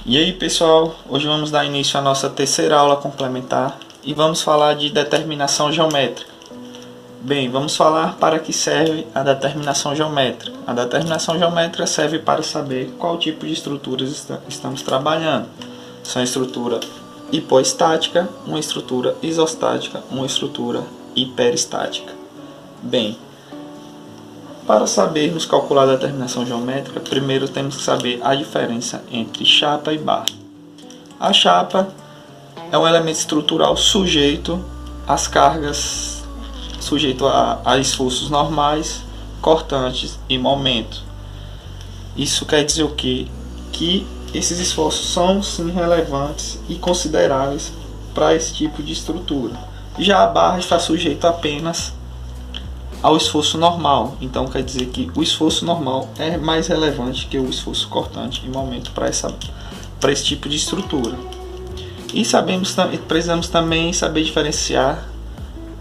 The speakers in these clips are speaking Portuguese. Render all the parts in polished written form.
E aí pessoal, hoje vamos dar início à nossa terceira aula complementar e vamos falar de determinação geométrica. Bem, vamos falar para que serve a determinação geométrica. A determinação geométrica serve para saber qual tipo de estruturas estamos trabalhando. São estrutura hipoestática, uma estrutura isostática, uma estrutura hiperestática. Bem, para sabermos calcular a determinação geométrica, primeiro temos que saber a diferença entre chapa e barra. A chapa é um elemento estrutural sujeito às cargas, sujeito a esforços normais, cortantes e momento. Isso quer dizer o quê? Que esses esforços são sim relevantes e consideráveis para esse tipo de estrutura. Já a barra está sujeita apenas ao esforço normal, então quer dizer que o esforço normal é mais relevante que o esforço cortante em momento para esse tipo de estrutura. E precisamos também saber diferenciar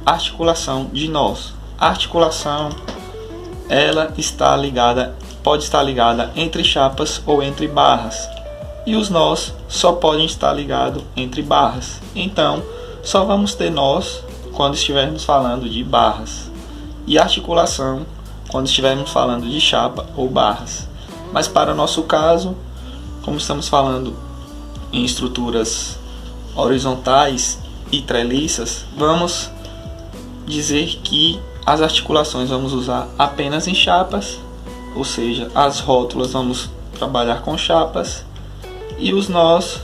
a articulação de nós. A articulação ela pode estar ligada entre chapas ou entre barras, e os nós só podem estar ligados entre barras. Então só vamos ter nós quando estivermos falando de barras, e articulação quando estivermos falando de chapa ou barras. Mas para o nosso caso, como estamos falando em estruturas horizontais e treliças, vamos dizer que as articulações vamos usar apenas em chapas, ou seja, as rótulas vamos trabalhar com chapas e os nós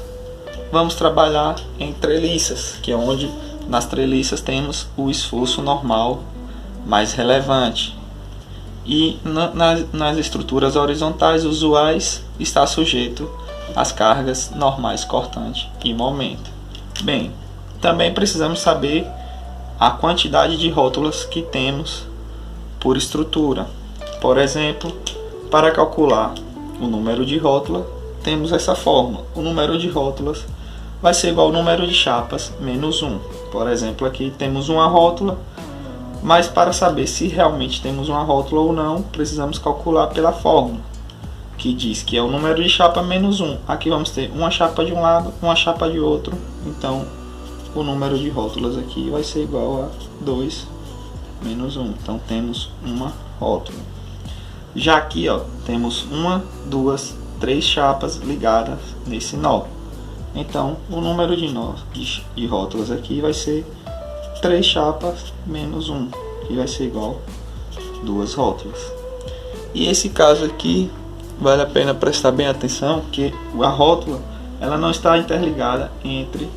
vamos trabalhar em treliças, que é onde nas treliças temos o esforço normal mais relevante. E nas estruturas horizontais usuais está sujeito às cargas normais cortante e momento. Bem, também precisamos saber a quantidade de rótulas que temos por estrutura. Por exemplo, para calcular o número de rótulas, temos essa fórmula. O número de rótulas vai ser igual ao número de chapas menos 1. Por exemplo, aqui temos uma rótula, mas para saber se realmente temos uma rótula ou não, precisamos calcular pela fórmula, que diz que é o número de chapa menos 1. Aqui vamos ter uma chapa de um lado, uma chapa de outro, então o número de rótulas aqui vai ser igual a 2 menos 1. Então temos uma rótula. Já aqui temos uma, duas, três chapas ligadas nesse nó. Então o número de rótulas aqui vai ser 3 chapas menos 1, que vai ser igual a 2 rótulas. E esse caso aqui vale a pena prestar bem atenção, que a rótula ela não está interligada entre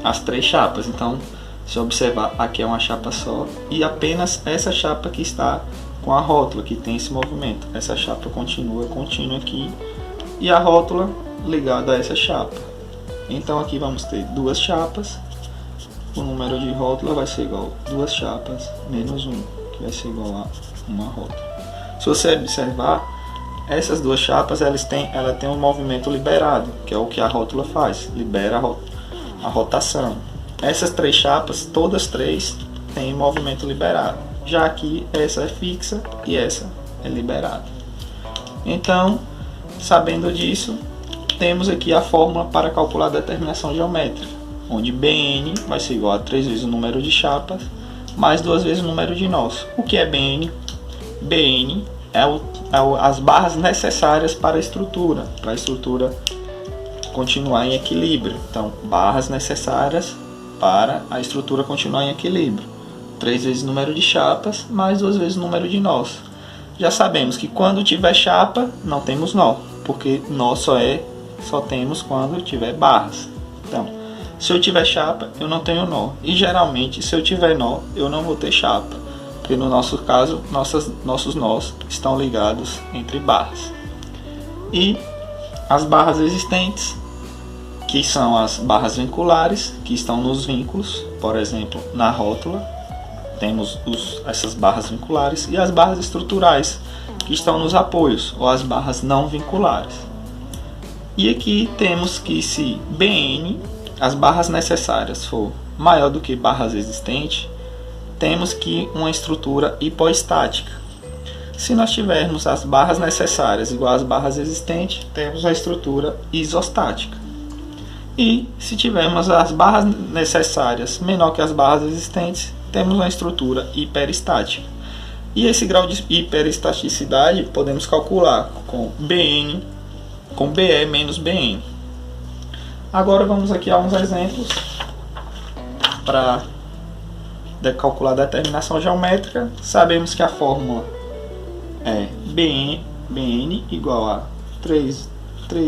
as 3 chapas. Então, se observar, aqui é uma chapa só e apenas essa chapa que está com a rótula, que tem esse movimento. Essa chapa continua contínua aqui e a rótula ligada a essa chapa. Então aqui vamos ter 2 chapas. O número de rótula vai ser igual a 2 chapas menos 1, que vai ser igual a uma rótula. Se você observar, essas 2 chapas ela tem um movimento liberado, que é o que a rótula faz, libera a rotação. Essas 3 chapas, todas 3 têm movimento liberado. Já aqui essa é fixa e essa é liberada. Então, sabendo disso, temos aqui a fórmula para calcular a determinação geométrica, onde Bn vai ser igual a 3 vezes o número de chapas, mais 2 vezes o número de nós. O que é Bn? Bn é as barras necessárias para a estrutura continuar em equilíbrio. Então, barras necessárias para a estrutura continuar em equilíbrio. 3 vezes o número de chapas, mais 2 vezes o número de nós. Já sabemos que quando tiver chapa, não temos nó, porque nó só temos quando tiver barras. Então, se eu tiver chapa, eu não tenho nó. E geralmente, se eu tiver nó, eu não vou ter chapa. Porque no nosso caso, nossos nós estão ligados entre barras. E as barras existentes, que são as barras vinculares, que estão nos vínculos. Por exemplo, na rótula, temos essas barras vinculares. E as barras estruturais, que estão nos apoios, ou as barras não vinculares. E aqui temos que se Bn, as barras necessárias, for maior do que barras existentes, temos que uma estrutura hipoestática. Se nós tivermos as barras necessárias igual às barras existentes, temos a estrutura isostática. E se tivermos as barras necessárias menor que as barras existentes, temos uma estrutura hiperestática. E esse grau de hiperestaticidade podemos calcular com BE menos BN. Agora vamos aqui a uns exemplos para calcular a determinação geométrica. Sabemos que a fórmula é BN igual a 3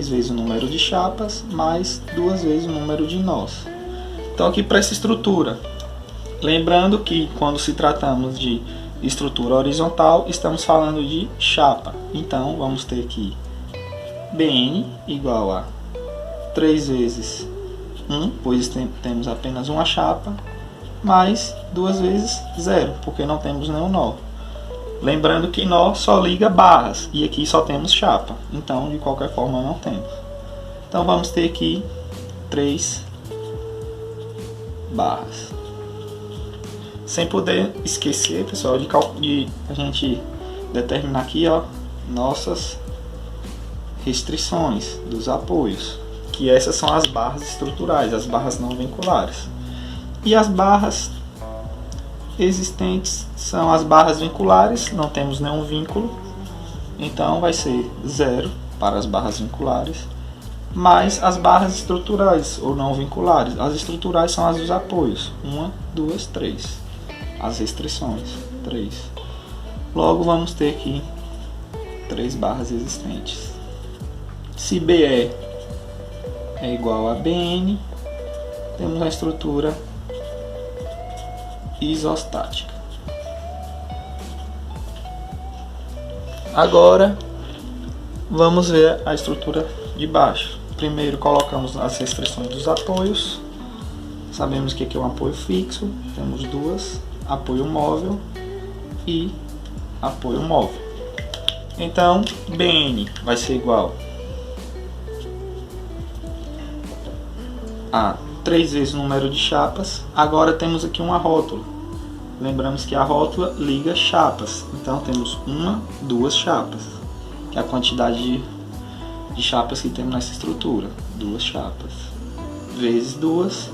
vezes o número de chapas mais 2 vezes o número de nós. Então aqui para essa estrutura, lembrando que quando se tratamos de estrutura horizontal, estamos falando de chapa. Então vamos ter aqui BN igual a 3 vezes 1, pois temos apenas uma chapa, mais 2 vezes 0, porque não temos nenhum nó. Lembrando que nó só liga barras, e aqui só temos chapa, então de qualquer forma não temos. Então vamos ter aqui 3 barras. Sem poder esquecer, pessoal, de a gente determinar aqui, ó, nossas restrições dos apoios, que essas são as barras estruturais, as barras não vinculares. E as barras existentes são as barras vinculares, não temos nenhum vínculo, então vai ser 0 para as barras vinculares, mais as barras estruturais ou não vinculares. As estruturais são as dos apoios, 1, 2, 3. As restrições, 3. Logo vamos ter aqui 3 barras existentes. Se BE é igual a BN, temos a estrutura isostática. Agora vamos ver a estrutura de baixo. Primeiro colocamos as restrições dos apoios. Sabemos que aqui é um apoio fixo, temos duas, apoio móvel e apoio móvel. Então BN vai ser igual a 3 vezes o número de chapas. Agora temos aqui uma rótula. Lembramos que a rótula liga chapas. Então temos 1, 2 chapas, que é a quantidade de chapas que temos nessa estrutura. 2 chapas vezes 2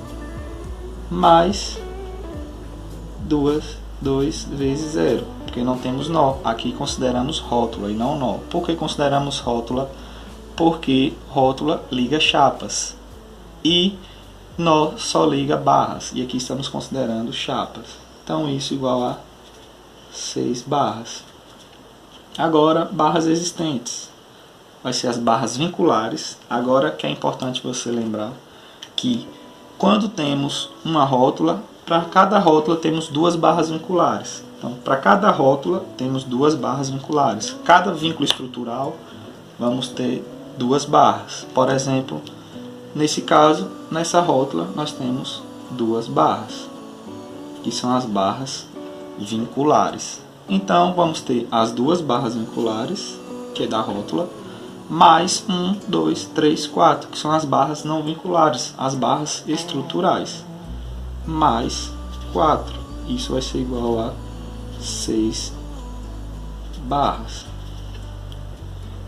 mais 2 vezes 0, porque não temos nó. Aqui consideramos rótula e não nó. Por que consideramos rótula? Porque rótula liga chapas e nó só liga barras, e aqui estamos considerando chapas. Então isso igual a 6 barras. Agora barras existentes vai ser as barras vinculares. Agora que é importante você lembrar que quando temos uma rótula, para cada rótula temos 2 barras vinculares. Então para cada rótula temos 2 barras vinculares. Cada vínculo estrutural vamos ter 2 barras. Por exemplo, nesse caso, nessa rótula, nós temos 2 barras, que são as barras vinculares. Então, vamos ter as 2 barras vinculares, que é da rótula, mais 1, 2, 3, 4, que são as barras não vinculares, as barras estruturais, mais 4. Isso vai ser igual a 6 barras.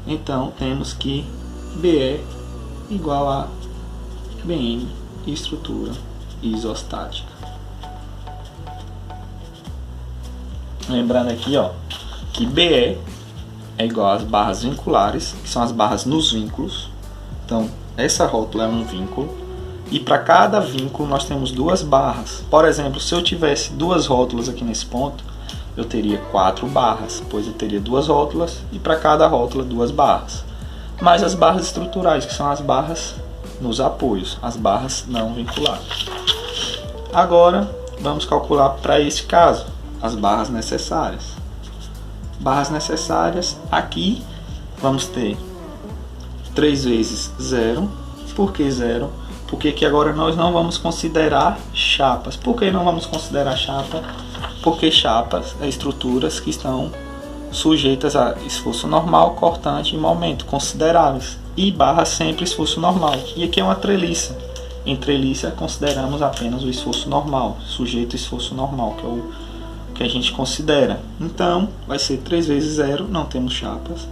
Então, temos que BE igual a BN, estrutura isostática. Lembrando aqui, ó, que BE é igual às barras vinculares, que são as barras nos vínculos. Então, essa rótula é um vínculo, e para cada vínculo nós temos 2 barras. Por exemplo, se eu tivesse 2 rótulas aqui nesse ponto, eu teria 4 barras, pois eu teria 2 rótulas e para cada rótula 2 barras. Mais as barras estruturais, que são as barras nos apoios, as barras não vinculadas. Agora vamos calcular para este caso as barras necessárias. Barras necessárias, aqui vamos ter 3 vezes 0. Por que 0? Porque aqui agora nós não vamos considerar chapas. Por que não vamos considerar chapa? Porque chapas é estruturas que estão sujeitas a esforço normal, cortante e momento consideráveis. E barra sempre esforço normal. E aqui é uma treliça. Em treliça consideramos apenas o esforço normal, sujeito a esforço normal, que a gente considera. Então, vai ser 3 vezes 0, não temos chapas,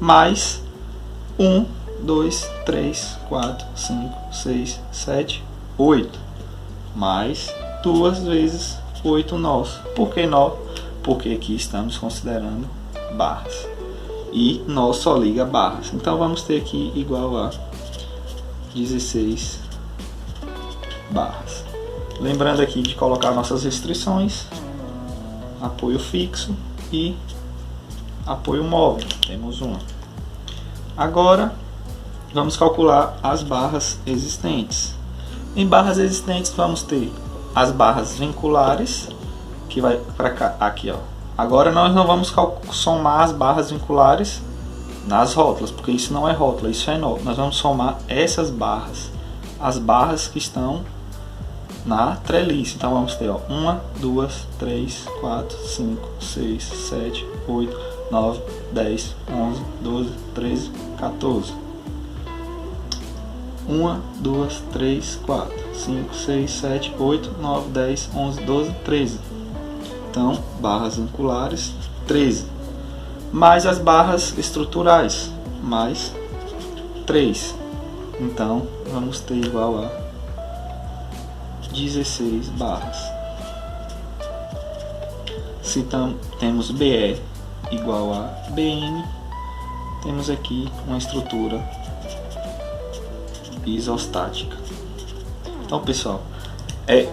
mais 1, 2, 3, 4, 5, 6, 7, 8, mais 2 vezes 8 nós. Por que nó? Porque aqui estamos considerando barras. E nó só liga barras. Então, vamos ter aqui igual a 16 barras. Lembrando aqui de colocar nossas restrições: apoio fixo e apoio móvel. Temos uma. Agora vamos calcular as barras existentes. Em barras existentes vamos ter as barras vinculares, que vai para cá, aqui, ó. Agora nós não vamos somar as barras vinculares nas rótulas, porque isso não é rótula, isso é nó. Nós vamos somar essas barras, as barras que estão na treliça. Então vamos ter 1, 2, 3, 4, 5, 6, 7, 8, 9, 10, 11, 12, 13, 14. 1, 2, 3, 4, 5, 6, 7, 8, 9, 10, 11, 12, 13. Então, barras vinculares, 13. Mais as barras estruturais, mais 3. Então, vamos ter igual a 16 barras. Se temos BE igual a BN, temos aqui uma estrutura isostática. Então, pessoal, é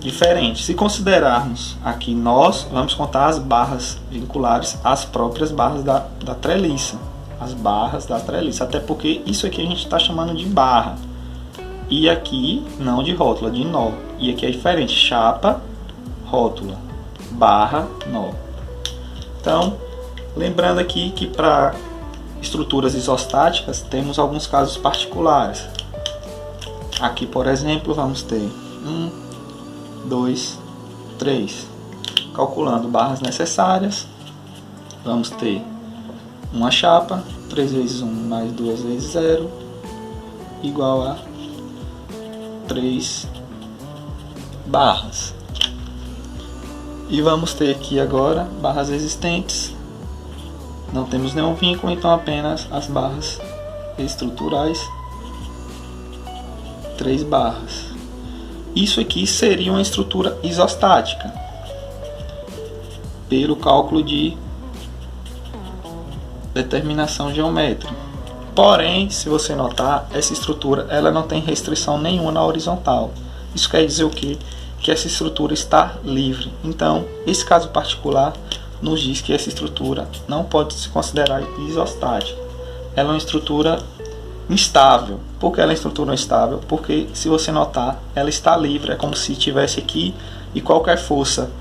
diferente. Se considerarmos aqui, nós vamos contar as barras vinculares, as próprias barras da treliça, as barras da treliça, até porque isso aqui a gente está chamando de barra, e aqui não de rótula, de nó. E aqui é diferente: chapa, rótula, barra, nó. Então, lembrando aqui que para estruturas isostáticas temos alguns casos particulares. Aqui, por exemplo, vamos ter 1, 2, 3. Calculando barras necessárias, vamos ter uma chapa, 3 vezes 1 mais 2 vezes 0, igual a 3 barras. E vamos ter aqui agora barras existentes. Não temos nenhum vínculo, então apenas as barras estruturais, 3 barras. Isso aqui seria uma estrutura isostática, pelo cálculo de determinação geométrica. Porém, se você notar, essa estrutura ela não tem restrição nenhuma na horizontal. Isso quer dizer o quê? Que essa estrutura está livre. Então, esse caso particular nos diz que essa estrutura não pode se considerar isostática. Ela é uma estrutura instável. Por que ela é uma estrutura instável? Porque, se você notar, ela está livre. É como se tivesse aqui, e qualquer força,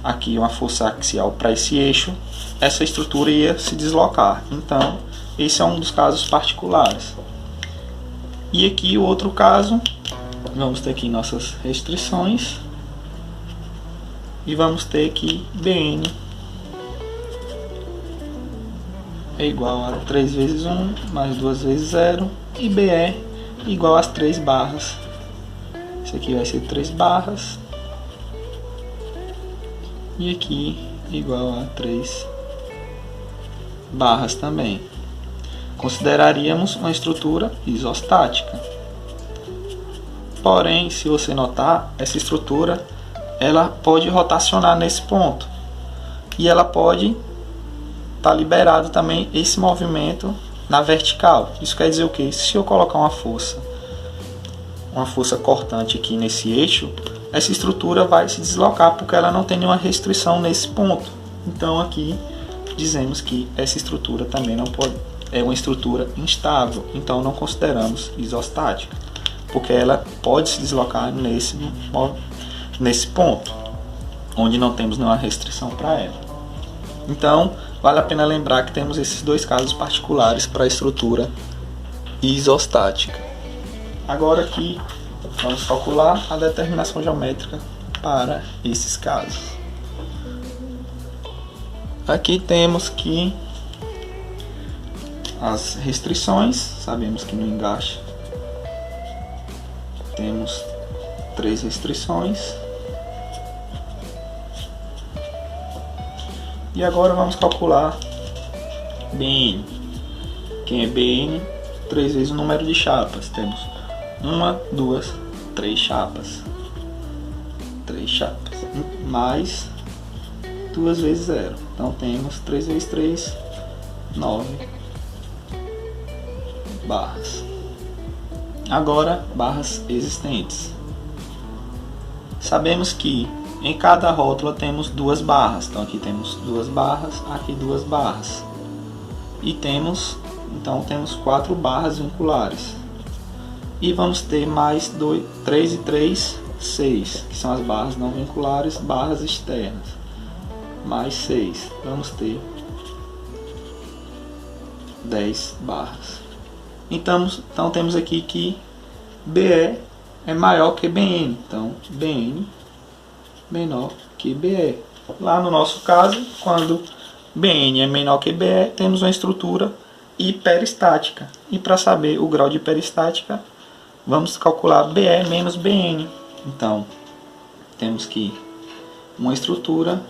aqui uma força axial para esse eixo, essa estrutura ia se deslocar. Então, esse é um dos casos particulares. E aqui o outro caso, vamos ter aqui nossas restrições, e vamos ter que BN é igual a 3 vezes 1 mais 2 vezes 0, e BE igual às 3 barras. Isso aqui vai ser 3 barras, e aqui igual a 3 barras também. Consideraríamos uma estrutura isostática. Porém, se você notar, essa estrutura ela pode rotacionar nesse ponto, e ela pode estar liberado também esse movimento na vertical. Isso quer dizer o que? Se eu colocar uma força cortante aqui nesse eixo, essa estrutura vai se deslocar porque ela não tem nenhuma restrição nesse ponto. Então aqui dizemos que essa estrutura também não pode, é uma estrutura instável, então não consideramos isostática, porque ela pode se deslocar nesse ponto, onde não temos nenhuma restrição para ela. Então, vale a pena lembrar que temos esses dois casos particulares para a estrutura isostática. Agora aqui, vamos calcular a determinação geométrica para esses casos. Aqui temos que as restrições, sabemos que no engaste temos 3 restrições. E agora vamos calcular BN. Quem é BN? 3 vezes o número de chapas. Temos 1, 2, 3 chapas. 3 chapas. Mais 2 vezes 0. Então temos 3 vezes 3, 9 barras. Agora, barras existentes. Sabemos que em cada rótula temos 2 barras. Então aqui temos 2 barras, aqui 2 barras. E temos 4 barras vinculares. E vamos ter mais 3 e 3, 6, que são as barras não vinculares, barras externas. Mais 6, vamos ter 10 barras. Então temos aqui que BE é maior que BN. Então BN menor que BE. Lá no nosso caso, quando BN é menor que BE, temos uma estrutura hiperestática. E para saber o grau de hiperestática, vamos calcular BE menos BN. Então, temos que uma estrutura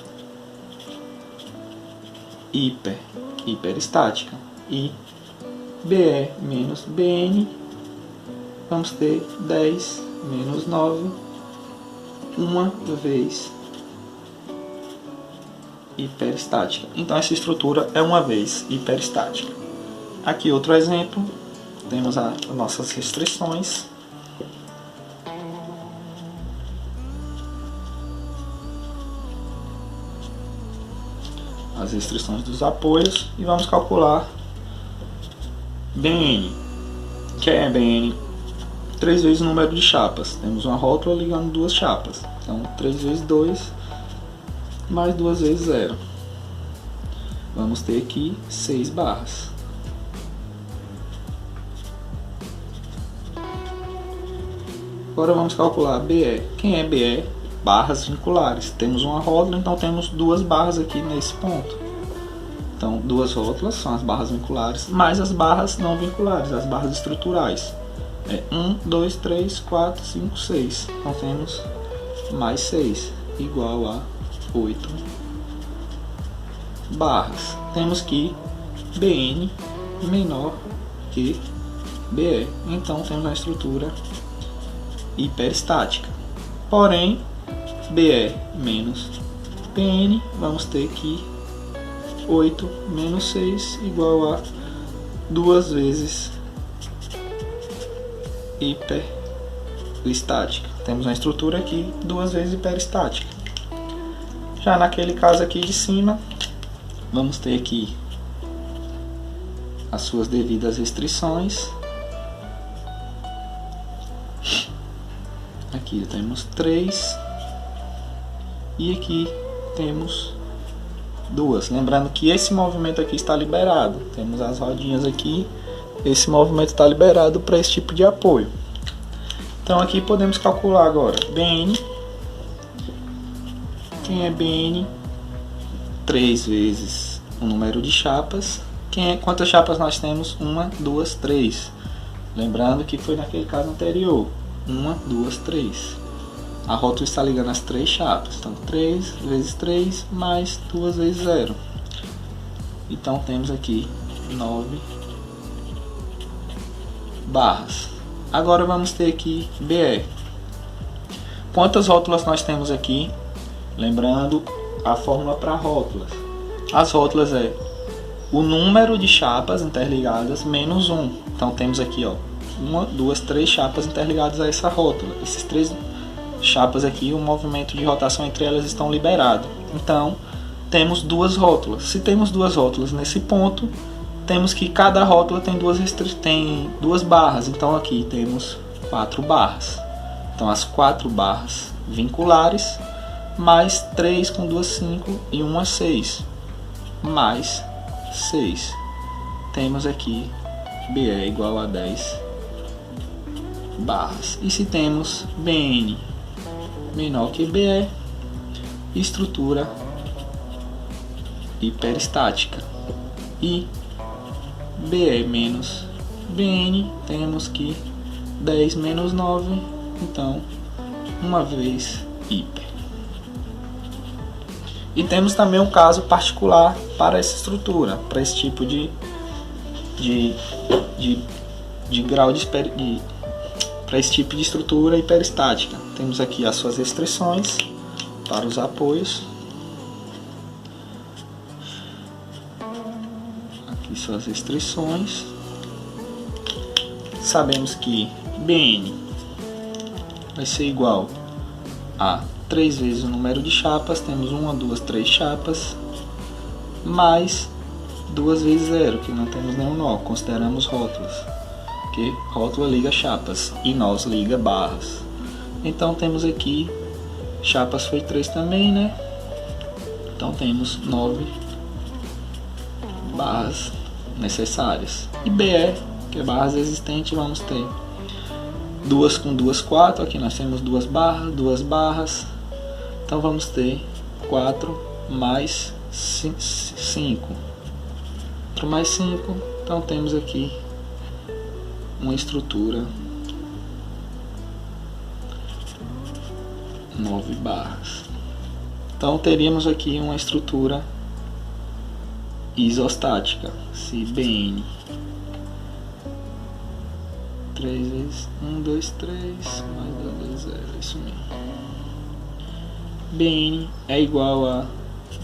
hiperestática. E BE menos BN, vamos ter 10 menos 9, uma vez hiperestática. Então essa estrutura é uma vez hiperestática. Aqui outro exemplo, temos as nossas restrições. As restrições dos apoios e vamos calcular BN. Que é BN? 3 vezes o número de chapas. Temos uma rótula ligando 2 chapas. Então 3 vezes 2 mais 2 vezes 0. Vamos ter aqui 6 barras. Agora vamos calcular BE. Quem é BE? Barras vinculares. Temos uma rótula, então temos 2 barras aqui nesse ponto. Então 2 rótulas são as barras vinculares, mais as barras não vinculares, as barras estruturais. 1, 2, 3, 4, 5, 6. Então temos mais 6, igual a 8 barras. Temos que BN menor que BE. Então temos uma estrutura hiperestática. Porém, BE menos BN, vamos ter que 8 menos 6 igual a 2 vezes hiperestática. Temos uma estrutura aqui 2 vezes hiperestática. Já naquele caso aqui de cima, vamos ter aqui as suas devidas restrições. Aqui temos 3 e aqui temos 2. Lembrando que esse movimento aqui está liberado. Temos as rodinhas aqui. Esse movimento está liberado para esse tipo de apoio. Então aqui podemos calcular agora BN. Quem é BN? 3 vezes o número de chapas. Quantas chapas nós temos? 1, 2, 3. Lembrando que foi naquele caso anterior. 1, 2, 3. A rótula está ligando as 3 chapas. Então 3 vezes 3 mais 2 vezes 0. Então temos aqui 9 barras. Agora vamos ter aqui BE. Quantas rótulas nós temos aqui? Lembrando a fórmula para rótulas. As rótulas é o número de chapas interligadas menos 1. Então temos aqui 1, 2, 3 chapas interligadas a essa rótula. Esses 3 chapas aqui, o movimento de rotação entre elas estão liberado. Então temos 2 rótulas. Se temos 2 rótulas nesse ponto, temos que cada rótula tem 2 barras. Então aqui temos 4 barras. Então as 4 barras vinculares mais 3 com 2, 5 e 1, 6 mais 6. Temos aqui BE igual a 10 barras. E se temos BN menor que BE, estrutura hiperestática. E BE menos BN, temos que 10 menos 9, então uma vez hiper. E temos também um caso particular para essa estrutura, para esse tipo de grau para esse tipo de estrutura hiperestática. Temos aqui as suas restrições para os apoios. Aqui suas restrições. Sabemos que Bn vai ser igual a 3 vezes o número de chapas. Temos 1, 2, 3 chapas, mais 2 vezes 0, que não temos nenhum nó, consideramos rótulos, que rótula liga chapas e nós liga barras. Então temos aqui, chapas foi 3 também, né? Então temos 9 barras necessárias. E BE, que é barras existentes, vamos ter 2 com 2, 4. Aqui nós temos 2 barras. Então vamos ter 4 mais 5. 4 mais 5. Então temos aqui uma estrutura 9 barras. Então teríamos aqui uma estrutura isostática. Se Bn 3 vezes 1, 2, 3, mais 2 vezes 0, é isso mesmo. Bn é igual a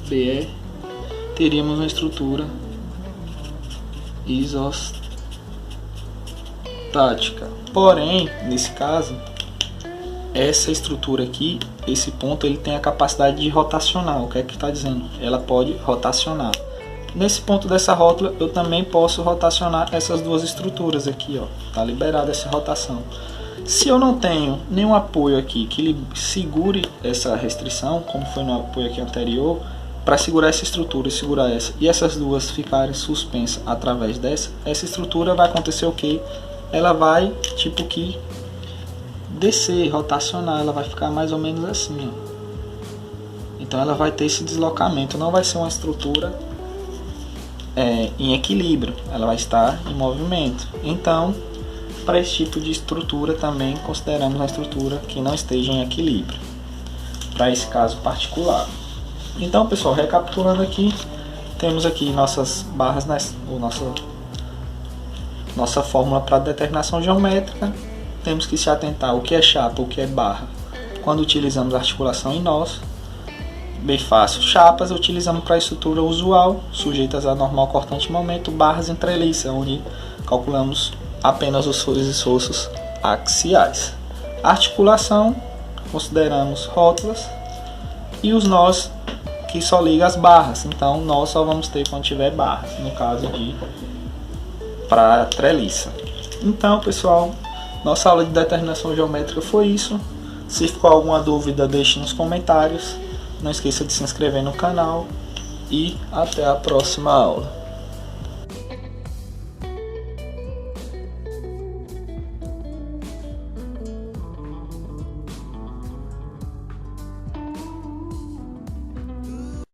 Be, teríamos uma estrutura isostática. Porém, nesse caso, essa estrutura aqui, esse ponto, ele tem a capacidade de rotacionar. O que é que está dizendo? Ela pode rotacionar. Nesse ponto dessa rótula, eu também posso rotacionar essas duas estruturas aqui, ó. Tá liberada essa rotação. Se eu não tenho nenhum apoio aqui que segure essa restrição, como foi no apoio aqui anterior, para segurar essa estrutura e segurar essa, e essas duas ficarem suspensas através dessa, essa estrutura vai acontecer o quê? Ela vai, tipo que, descer, rotacionar, ela vai ficar mais ou menos assim, ó. Então ela vai ter esse deslocamento, não vai ser uma estrutura em equilíbrio, ela vai estar em movimento. Então, para esse tipo de estrutura também consideramos uma estrutura que não esteja em equilíbrio, para esse caso particular. Então, pessoal, recapitulando aqui, temos aqui nossas barras, nossa fórmula para determinação geométrica. Temos que se atentar o que é chapa, o que é barra, quando utilizamos articulação em nós. Bem fácil. Chapas utilizamos para a estrutura usual, sujeitas a normal cortante momento. Barras entreliça, onde calculamos apenas os furos e esforços axiais. Articulação, consideramos rótulas. E os nós, que só liga as barras. Então, nós só vamos ter quando tiver barras, no caso de para treliça. Então, pessoal, nossa aula de determinação geométrica foi isso. Se ficou alguma dúvida, deixe nos comentários. Não esqueça de se inscrever no canal e até a próxima aula.